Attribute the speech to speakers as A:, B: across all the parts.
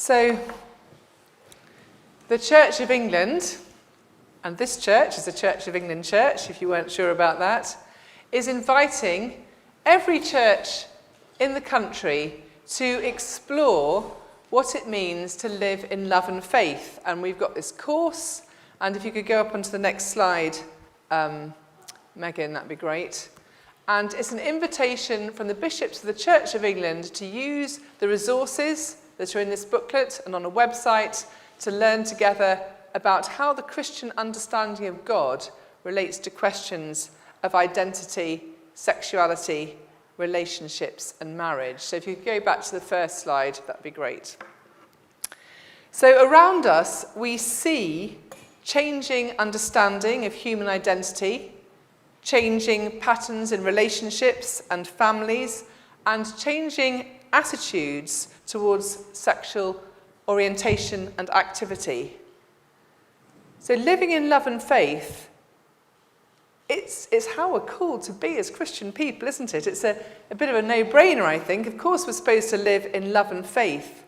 A: So, the Church of England, and this church is a Church of England church, if you weren't sure about that, is inviting every church in the country to explore what it means to live in love and faith. And we've got this course, and if you could go up onto the next slide, Megan, that'd be great. And it's an invitation from the bishops of the Church of England to use the resources that are in this booklet and on a website to learn together about how the Christian understanding of God relates to questions of identity, sexuality, relationships and marriage. So if you could go back to the first slide, that'd be great. So around us, we see changing understanding of human identity, changing patterns in relationships and families, and changing attitudes towards sexual orientation and activity. So living in love and faith, it's how we're called to be as Christian people, isn't it? It's a bit of a no-brainer, I think. Of course, we're supposed to live in love and faith.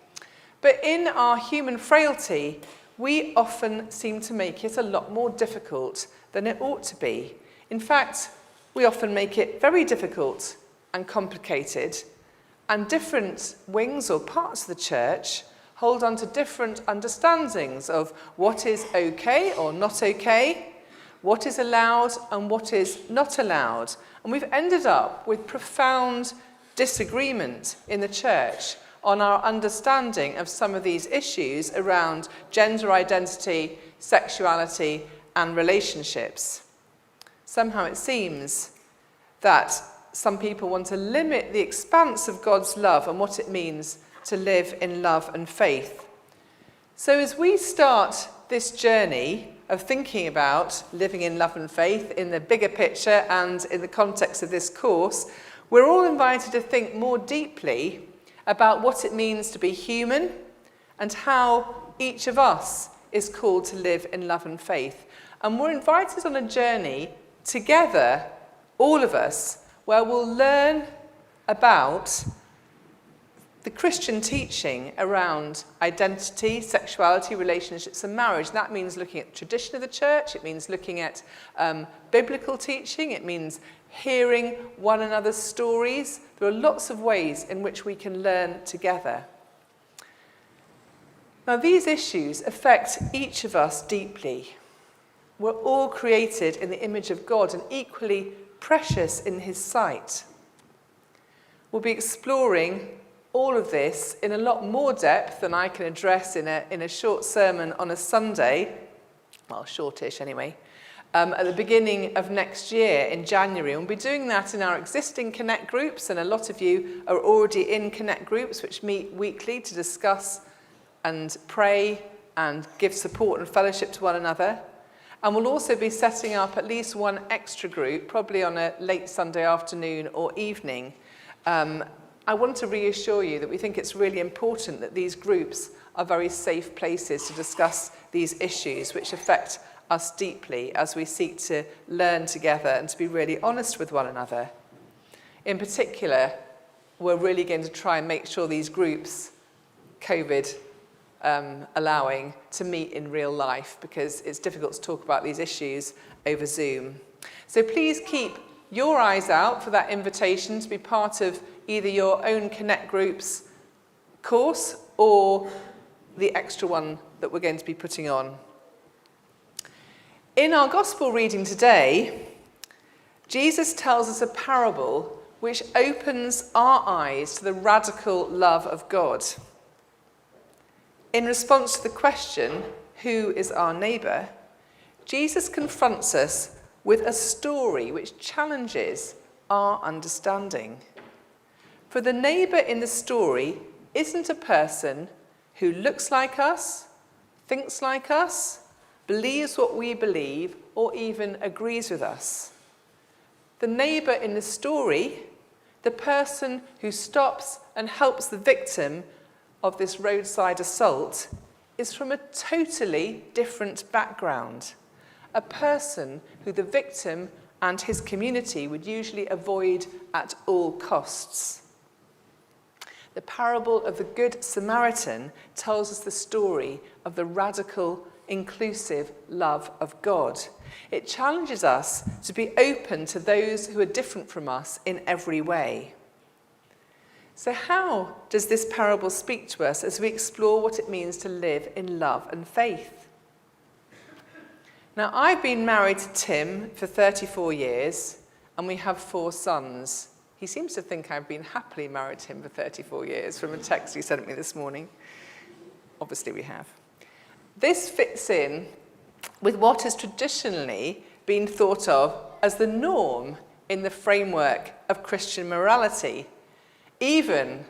A: But in our human frailty, we often seem to make it a lot more difficult than it ought to be. In fact, we often make it very difficult and complicated, and different wings or parts of the church hold on to different understandings of what is okay or not okay, what is allowed and what is not allowed. And we've ended up with profound disagreement in the church on our understanding of some of these issues around gender identity, sexuality, and relationships. Somehow it seems that some people want to limit the expanse of God's love and what it means to live in love and faith. So as we start this journey of thinking about living in love and faith in the bigger picture and in the context of this course, we're all invited to think more deeply about what it means to be human and how each of us is called to live in love and faith. And we're invited on a journey together, all of us, where we'll learn about the Christian teaching around identity, sexuality, relationships and marriage. That means looking at the tradition of the church, it means looking at biblical teaching, it means hearing one another's stories. There are lots of ways in which we can learn together. Now, these issues affect each of us deeply. We're all created in the image of God and equally precious in his sight. We'll be exploring all of this in a lot more depth than I can address in a short sermon on a Sunday, well, shortish anyway, at the beginning of next year in January. And we'll be doing that in our existing Connect groups, and a lot of you are already in Connect groups which meet weekly to discuss and pray and give support and fellowship to one another. And we'll also be setting up at least one extra group, probably on a late Sunday afternoon or evening. I want to reassure you that we think it's really important that these groups are very safe places to discuss these issues which affect us deeply as we seek to learn together and to be really honest with one another. In particular, we're really going to try and make sure these groups, COVID allowing, to meet in real life, because it's difficult to talk about these issues over Zoom. So please keep your eyes out for that invitation to be part of either your own Connect Groups course or the extra one that we're going to be putting on. In our gospel reading today, Jesus tells us a parable which opens our eyes to the radical love of God. In response to the question, who is our neighbour, Jesus confronts us with a story which challenges our understanding. For the neighbour in the story isn't a person who looks like us, thinks like us, believes what we believe, or even agrees with us. The neighbour in the story, the person who stops and helps the victim of this roadside assault, is from a totally different background. A person who the victim and his community would usually avoid at all costs. The parable of the Good Samaritan tells us the story of the radical, inclusive love of God. It challenges us to be open to those who are different from us in every way. So how does this parable speak to us as we explore what it means to live in love and faith? Now, I've been married to Tim for 34 years, and we have 4 sons. He seems to think I've been happily married to him for 34 years from a text he sent me this morning. Obviously we have. This fits in with what has traditionally been thought of as the norm in the framework of Christian morality. Even,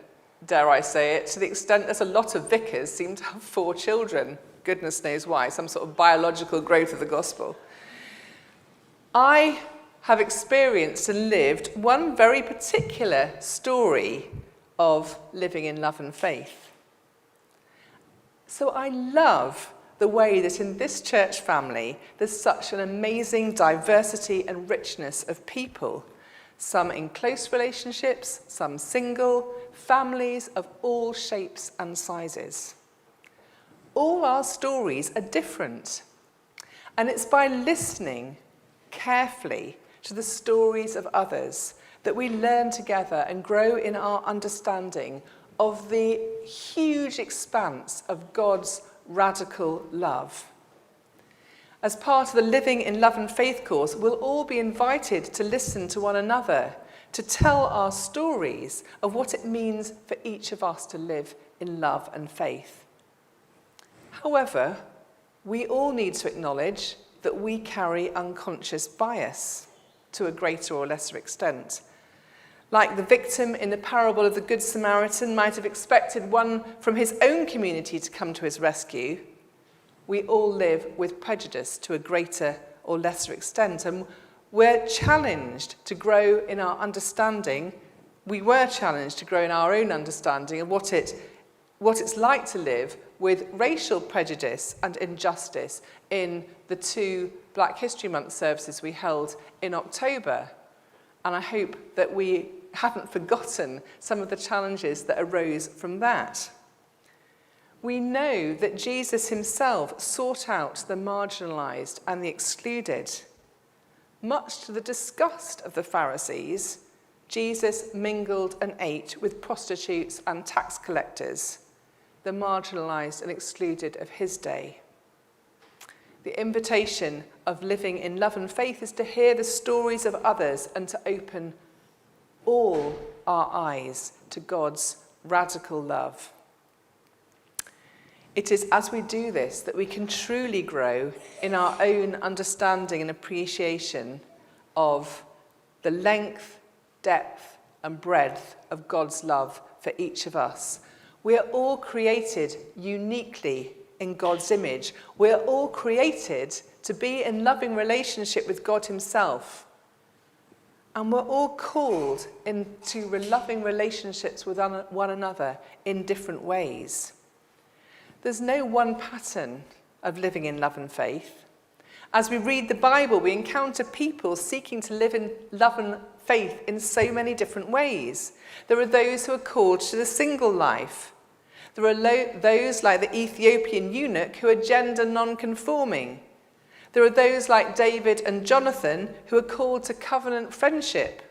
A: dare I say it, to the extent that a lot of vicars seem to have 4 children. Goodness knows why, some sort of biological growth of the gospel. I have experienced and lived one very particular story of living in love and faith. So I love the way that in this church family there's such an amazing diversity and richness of people. Some in close relationships, some single, families of all shapes and sizes. All our stories are different, and it's by listening carefully to the stories of others that we learn together and grow in our understanding of the huge expanse of God's radical love. As part of the Living in Love and Faith course, we'll all be invited to listen to one another, to tell our stories of what it means for each of us to live in love and faith. However, we all need to acknowledge that we carry unconscious bias to a greater or lesser extent. Like the victim in the parable of the Good Samaritan might have expected one from his own community to come to his rescue, we all live with prejudice to a greater or lesser extent, and we're challenged to grow in our understanding. We were challenged to grow in our own understanding of what it's like to live with racial prejudice and injustice in the 2 Black History Month services we held in October. And I hope that we haven't forgotten some of the challenges that arose from that. We know that Jesus himself sought out the marginalised and the excluded. Much to the disgust of the Pharisees, Jesus mingled and ate with prostitutes and tax collectors, the marginalised and excluded of his day. The invitation of living in love and faith is to hear the stories of others and to open all our eyes to God's radical love. It is as we do this that we can truly grow in our own understanding and appreciation of the length, depth, and breadth of God's love for each of us. We are all created uniquely in God's image. We are all created to be in loving relationship with God himself. And we're all called into loving relationships with one another in different ways. There's no one pattern of living in love and faith. As we read the Bible, we encounter people seeking to live in love and faith in so many different ways. There are those who are called to the single life. There are those like the Ethiopian eunuch who are gender non-conforming. There are those like David and Jonathan who are called to covenant friendship.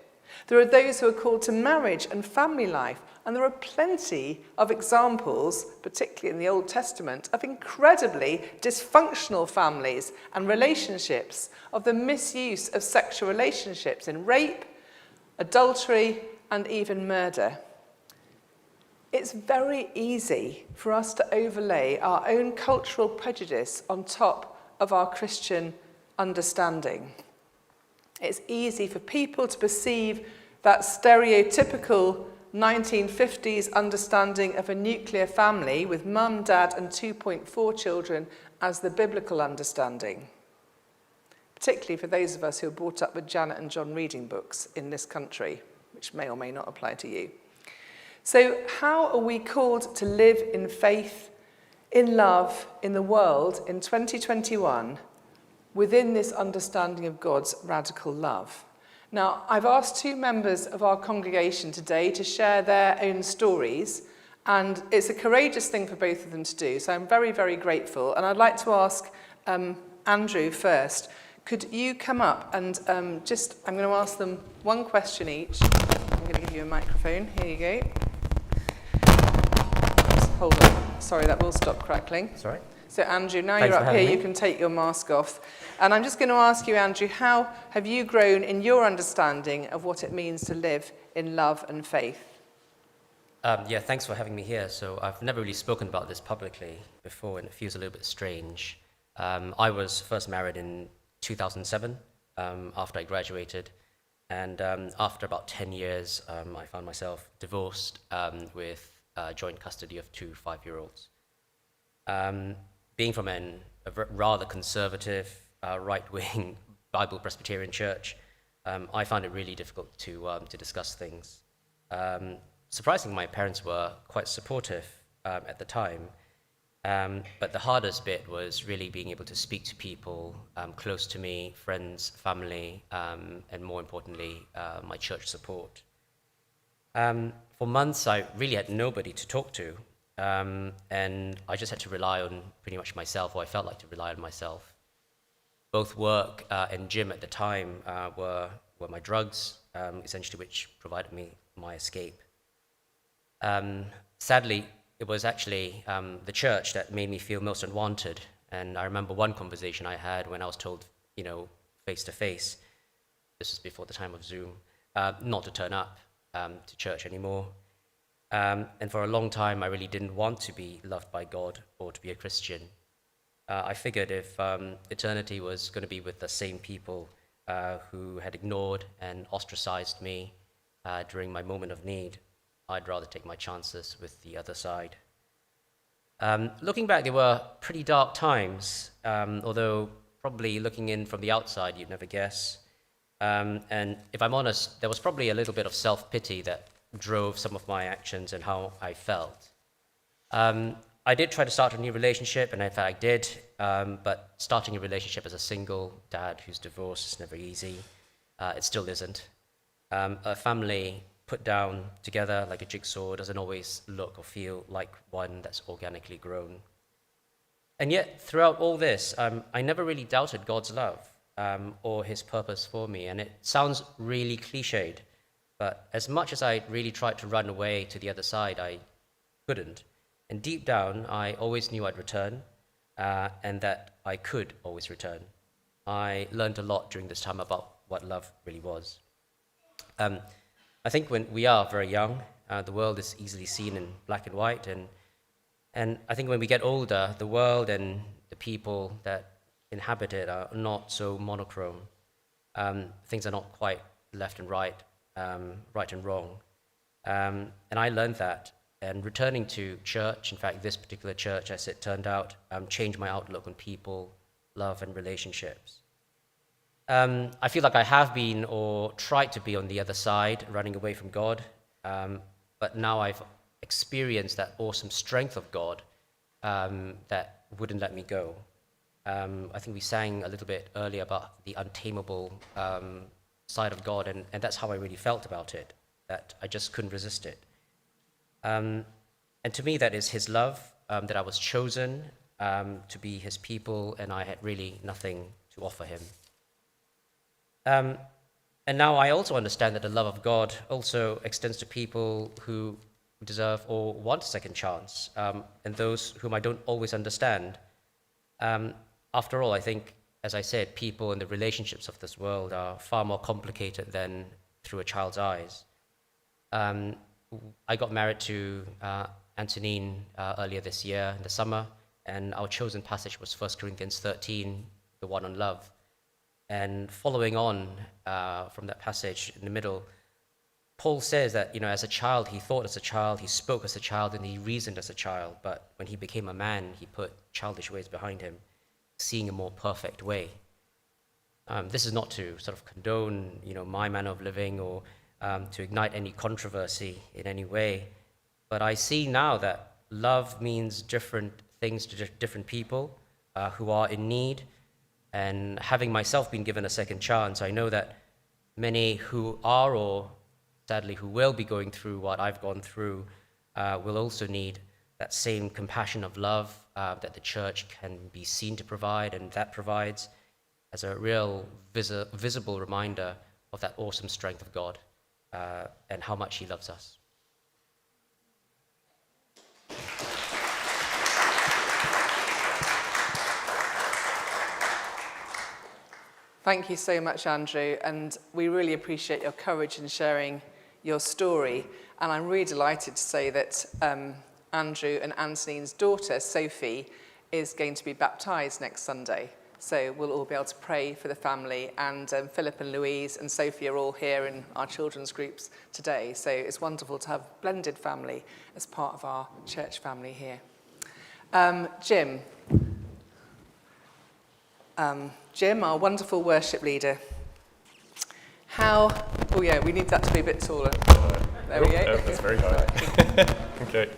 A: There are those who are called to marriage and family life. And there are plenty of examples, particularly in the Old Testament, of incredibly dysfunctional families and relationships, of the misuse of sexual relationships in rape, adultery, and even murder. It's very easy for us to overlay our own cultural prejudice on top of our Christian understanding. It's easy for people to perceive that stereotypical 1950s understanding of a nuclear family with mum, dad, and 2.4 children as the biblical understanding, particularly for those of us who are brought up with Janet and John reading books in this country, which may or may not apply to you. So how are we called to live in faith, in love, in the world in 2021 within this understanding of God's radical love? Now, I've asked 2 members of our congregation today to share their own stories, and it's a courageous thing for both of them to do, so I'm very, very grateful. And I'd like to ask Andrew first. Could you come up and I'm going to ask them one question each. I'm going to give you a microphone. Here you go. Hold on. Sorry, that will stop crackling.
B: That's all right.
A: So Andrew, now
B: Thanks
A: you're up here,
B: me.
A: you can take your mask off. And I'm just going to ask you, Andrew, how have you grown in your understanding of what it means to live in love and faith?
B: Thanks for having me here. So I've never really spoken about this publicly before, and it feels a little bit strange. I was first married in 2007, after I graduated. And after about 10 years, I found myself divorced with joint custody of 2 5-year-olds. Being from a rather conservative, right-wing Bible Presbyterian church, I found it really difficult to discuss things. Surprisingly, my parents were quite supportive at the time, but the hardest bit was really being able to speak to people close to me, friends, family, and more importantly, my church support. For months, I really had nobody to talk to. And I just had to rely on pretty much myself, or I felt like to rely on myself. Both work and gym at the time were my drugs, essentially, which provided me my escape. Sadly, it was actually the church that made me feel most unwanted. And I remember one conversation I had when I was told, face to face, this was before the time of Zoom, not to turn up to church anymore. And for a long time, I really didn't want to be loved by God or to be a Christian. I figured if eternity was going to be with the same people who had ignored and ostracized me during my moment of need, I'd rather take my chances with the other side. Looking back, they were pretty dark times, although probably looking in from the outside, you'd never guess. And if I'm honest, there was probably a little bit of self-pity that drove some of my actions and how I felt. I did try to start a new relationship, and in fact I did, but starting a relationship as a single dad who's divorced is never easy. It still isn't. A family put down together like a jigsaw doesn't always look or feel like one that's organically grown. And yet, throughout all this, I never really doubted God's love or his purpose for me, and it sounds really cliched, but as much as I really tried to run away to the other side, I couldn't. And deep down, I always knew I'd return, and that I could always return. I learned a lot during this time about what love really was. I think when we are very young, the world is easily seen in black and white, and I think when we get older, the world and the people that inhabit it are not so monochrome. Things are not quite left and right, right and wrong. And I learned that. And returning to church, in fact, this particular church, as it turned out, changed my outlook on people, love, and relationships. I feel like I have been or tried to be on the other side, running away from God, but now I've experienced that awesome strength of God that wouldn't let me go. I think we sang a little bit earlier about the untamable side of God, and that's how I really felt about it, that I just couldn't resist it. And to me, that is his love, that I was chosen to be his people, and I had really nothing to offer him. And now I also understand that the love of God also extends to people who deserve or want a second chance, and those whom I don't always understand. After all, I think, as I said, people and the relationships of this world are far more complicated than through a child's eyes. I got married to Antonine earlier this year in the summer, and our chosen passage was 1 Corinthians 13, the one on love. And following on from that passage in the middle, Paul says that, as a child, he thought as a child, he spoke as a child, and he reasoned as a child. But when he became a man, he put childish ways behind him, seeing a more perfect way. This is not to sort of condone, my manner of living or to ignite any controversy in any way. But I see now that love means different things to different people who are in need. And having myself been given a second chance, I know that many who are, or sadly who will be going through what I've gone through, will also need that same compassion of love that the church can be seen to provide, and that provides as a real visible reminder of that awesome strength of God and how much he loves us.
A: Thank you so much, Andrew, and we really appreciate your courage in sharing your story. And I'm really delighted to say that Andrew and Antonine's daughter, Sophie, is going to be baptised next Sunday. So we'll all be able to pray for the family, and Philip and Louise and Sophie are all here in our children's groups today. So it's wonderful to have a blended family as part of our church family here. Jim, our wonderful worship leader. We need that to be a bit taller. There we go.
C: That's very high. Okay.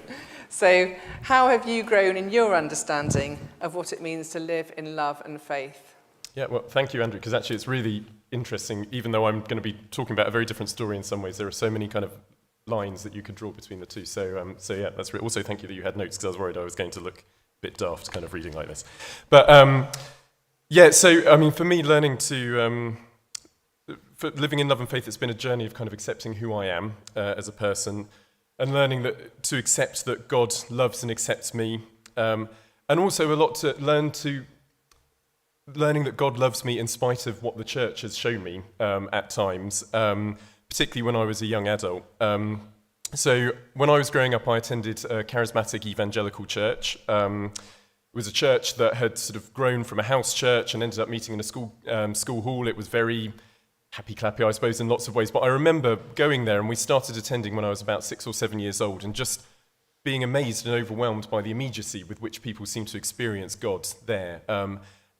A: So, how have you grown in your understanding of what it means to live in love and faith?
C: Yeah, well, thank you, Andrew, because actually it's really interesting, even though I'm going to be talking about a very different story in some ways. There are so many kind of lines that you could draw between the two. So yeah, that's also thank you that you had notes, because I was worried I was going to look a bit daft kind of reading like this. But yeah, so I mean, for me, learning to for living in love and faith, it's been a journey of kind of accepting who I am as a person, and learning to accept that God loves and accepts me, and also a lot to learning that God loves me in spite of what the church has shown me at times, particularly when I was a young adult. So when I was growing up, I attended a charismatic evangelical church. It was a church that had sort of grown from a house church and ended up meeting in a school hall. It was very happy-clappy, I suppose, in lots of ways. But I remember going there, and we started attending when I was about 6 or 7 years old, and just being amazed and overwhelmed by the immediacy with which people seemed to experience God there.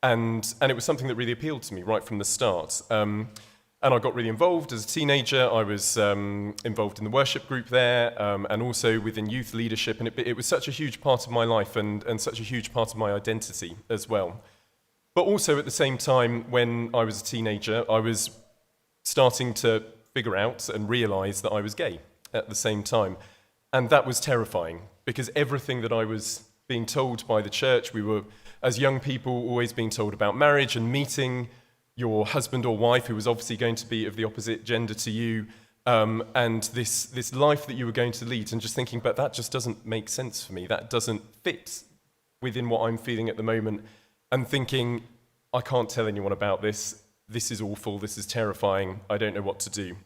C: And it was something that really appealed to me right from the start. And I got really involved as a teenager. I was involved in the worship group there, and also within youth leadership. And it was such a huge part of my life and such a huge part of my identity as well. But also at the same time, when I was a teenager, I was starting to figure out and realize that I was gay at the same time. And that was terrifying, because everything that I was being told by the church, we were, as young people, always being told about marriage and meeting your husband or wife, who was obviously going to be of the opposite gender to you, and this life that you were going to lead, and just thinking, but that just doesn't make sense for me. That doesn't fit within what I'm feeling at the moment, and thinking, I can't tell anyone about this. This is awful. This is terrifying. I don't know what to do.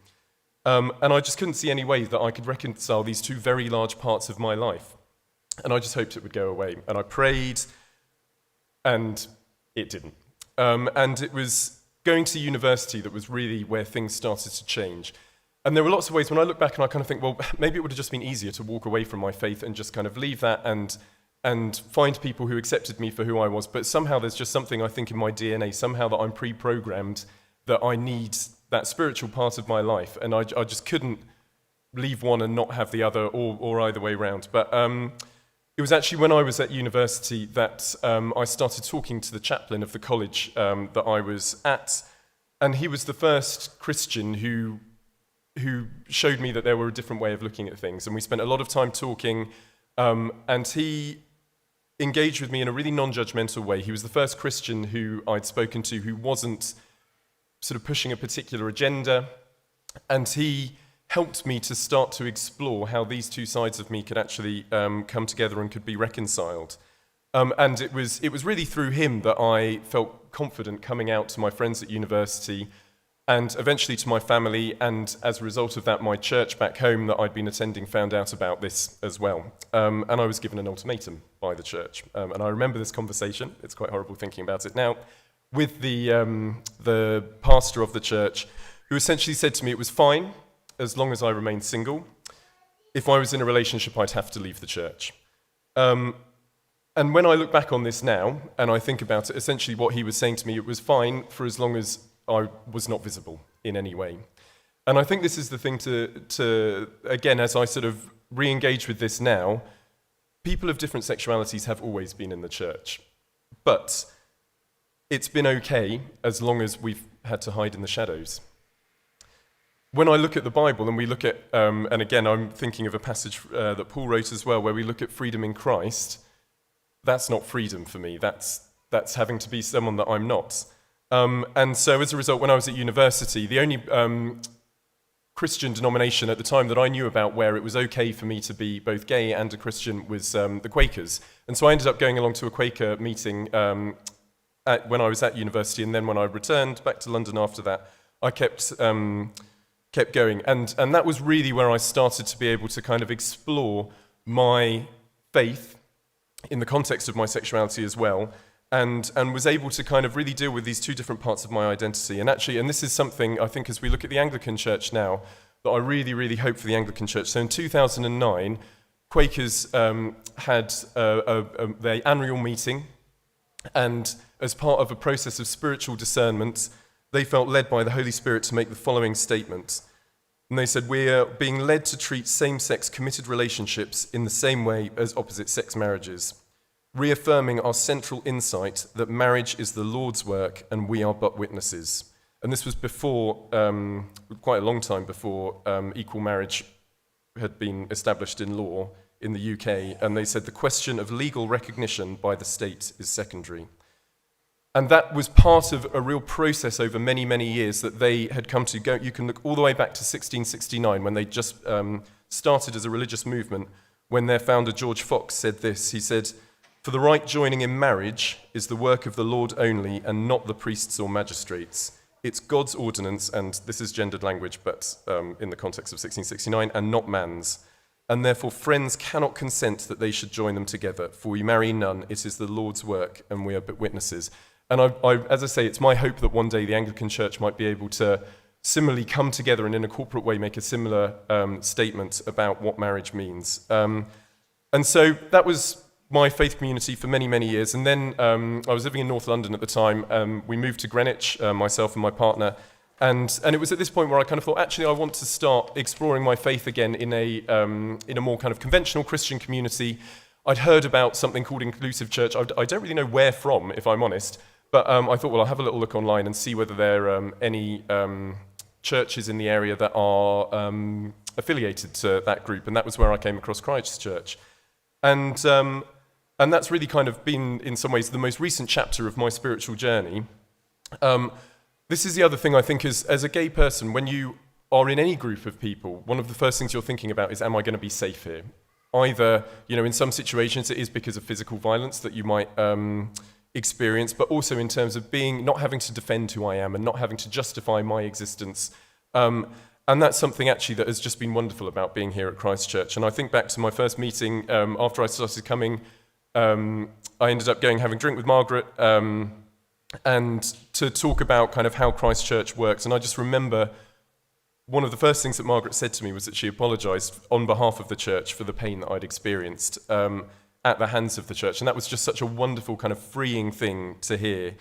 C: And I just couldn't see any way that I could reconcile these two very large parts of my life. And I just hoped it would go away. And I prayed, and it didn't. And it was going to university that was really where things started to change. And there were lots of ways, when I look back and I kind of think, well, maybe it would have just been easier to walk away from my faith and just kind of leave that and find people who accepted me for who I was. But somehow there's just something, I think, in my DNA, somehow that I'm pre-programmed, that I need that spiritual part of my life. And I just couldn't leave one and not have the other, or either way around. But it was actually when I was at university that I started talking to the chaplain of the college that I was at. And he was the first Christian who showed me that there were a different way of looking at things. And we spent a lot of time talking, and he engaged with me in a really non-judgmental way. He was the first Christian who I'd spoken to who wasn't sort of pushing a particular agenda, and he helped me to start to explore how these two sides of me could actually come together and could be reconciled. And it was really through him that I felt confident coming out to my friends at university, and eventually to my family, and as a result of that, my church back home that I'd been attending found out about this as well. And I was given an ultimatum by the church. And I remember this conversation, it's quite horrible thinking about it now, with the pastor of the church, who essentially said to me it was fine as long as I remained single. If I was in a relationship, I'd have to leave the church. And when I look back on this now, and I think about it, essentially what he was saying to me, it was fine for as long as I was not visible in any way. And I think this is the thing to again, as I sort of re-engage with this now, people of different sexualities have always been in the church. But it's been okay as long as we've had to hide in the shadows. when I look at the Bible and we look at, and again, I'm thinking of a passage that Paul wrote as well, where we look at freedom in Christ, that's not freedom for me. That's having to be someone that I'm not. And so as a result, when I was at university, the only Christian denomination at the time that I knew about where it was okay for me to be both gay and a Christian was the Quakers. And so I ended up going along to a Quaker meeting when I was at university, and then when I returned back to London after that, I kept going. And that was really where I started to be able to kind of explore my faith in the context of my sexuality as well, and was able to kind of really deal with these two different parts of my identity. And actually, and this is something I think as we look at the Anglican Church now, that I really, really hope for the Anglican Church. So in 2009, Quakers had their annual meeting, and as part of a process of spiritual discernment, they felt led by the Holy Spirit to make the following statement. And they said, "We're being led to treat same-sex committed relationships in the same way as opposite-sex marriages, reaffirming our central insight that marriage is the Lord's work and we are but witnesses." And this was before, quite a long time before equal marriage had been established in law in the UK. And they said the question of legal recognition by the state is secondary. And that was part of a real process over many, many years that they had come to go. You can look all the way back to 1669 when they just started as a religious movement, when their founder George Fox said this. He said, "For the right joining in marriage is the work of the Lord only and not the priests or magistrates. It's God's ordinance," and this is gendered language, but in the context of 1669, "and not man's. And therefore friends cannot consent that they should join them together, for we marry none. It is the Lord's work and we are but witnesses." And as I say, it's my hope that one day the Anglican Church might be able to similarly come together and in a corporate way make a similar statement about what marriage means. And so that was my faith community for many, many years. And then I was living in North London at the time. We moved to Greenwich, myself and my partner. And it was at this point where I kind of thought, actually, I want to start exploring my faith again in a more kind of conventional Christian community. I'd heard about something called Inclusive Church. I don't really know where from, if I'm honest. But I thought, well, I'll have a little look online and see whether there are any churches in the area that are affiliated to that group. And that was where I came across Christ Church. And that's really kind of been, in some ways, the most recent chapter of my spiritual journey. This is the other thing I think as a gay person, when you are in any group of people, one of the first things you're thinking about is, am I going to be safe here? Either, in some situations it is because of physical violence that you might experience, but also in terms of not having to defend who I am and not having to justify my existence. And that's something actually that has just been wonderful about being here at Christ Church. And I think back to my first meeting after I started coming, I ended up having a drink with Margaret and to talk about kind of how Christ Church works. And I just remember one of the first things that Margaret said to me was that she apologised on behalf of the church for the pain that I'd experienced at the hands of the church. And that was just such a wonderful kind of freeing thing to hear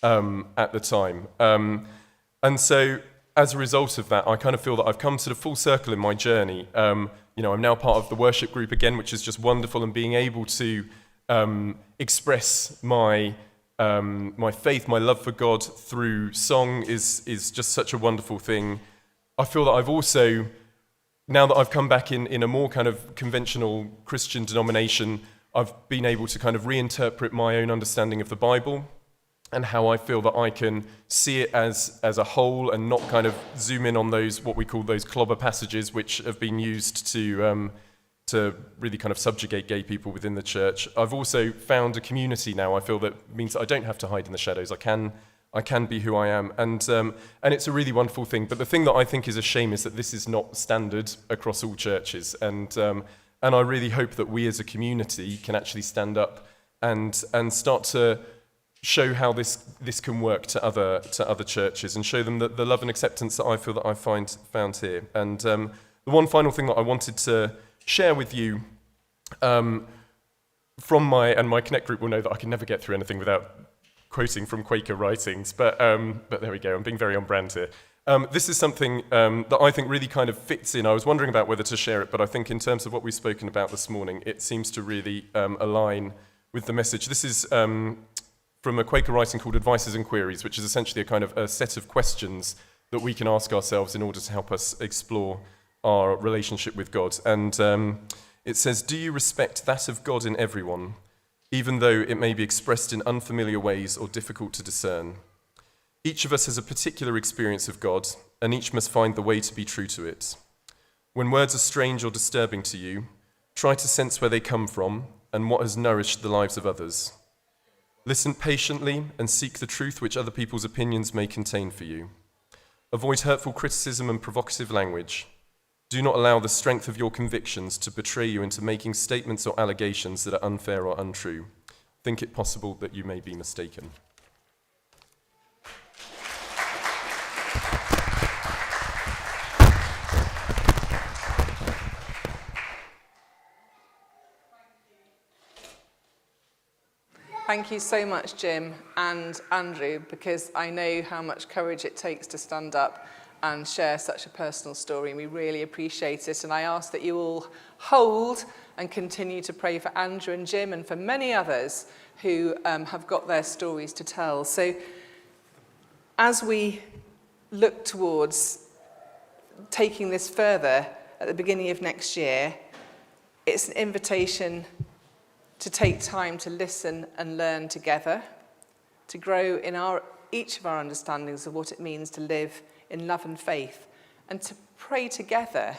C: at the time. And so as a result of that, I kind of feel that I've come to the full circle in my journey. I'm now part of the worship group again, which is just wonderful, and being able to express my faith, my love for God through song is just such a wonderful thing. I feel that I've also, now that I've come back in a more kind of conventional Christian denomination, I've been able to kind of reinterpret my own understanding of the Bible and how I feel that I can see it as a whole and not kind of zoom in on those, what we call those clobber passages, which have been used to really kind of subjugate gay people within the church. I've also found a community now, I feel, that means that I don't have to hide in the shadows. I can be who I am, and it's a really wonderful thing. But the thing that I think is a shame is that this is not standard across all churches, and I really hope that we as a community can actually stand up and start to show how this can work to other churches and show them the love and acceptance that I feel that I've found here. And the one final thing that I wanted to share with you from my Connect group will know that I can never get through anything without quoting from Quaker writings, but there we go, I'm being very on brand here. This is something that I think really kind of fits in. I was wondering about whether to share it, but I think in terms of what we've spoken about this morning, it seems to really align with the message. This is from a Quaker writing called Advices and Queries, which is essentially a kind of a set of questions that we can ask ourselves in order to help us explore our relationship with God. And it says, do you respect that of God in everyone, even though it may be expressed in unfamiliar ways or difficult to discern? Each of us has a particular experience of God, and each must find the way to be true to it. When words are strange or disturbing to you, try to sense where they come from and what has nourished the lives of others. Listen patiently and seek the truth which other people's opinions may contain for you. Avoid hurtful criticism and provocative language. Do not allow the strength of your convictions to betray you into making statements or allegations that are unfair or untrue. Think it possible that you may be mistaken.
A: Thank you so much, Jim and Andrew, because I know how much courage it takes to stand up and share such a personal story, and we really appreciate it. And I ask that you all hold and continue to pray for Andrew and Jim and for many others who have got their stories to tell. So as we look towards taking this further at the beginning of next year, it's an invitation to take time to listen and learn together, to grow in each of our understandings of what it means to live in love and faith, and to pray together,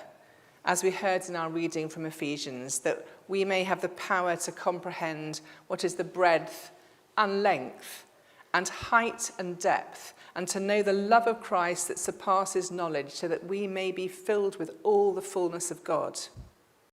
A: as we heard in our reading from Ephesians, that we may have the power to comprehend what is the breadth and length and height and depth, and to know the love of Christ that surpasses knowledge, so that we may be filled with all the fullness of God.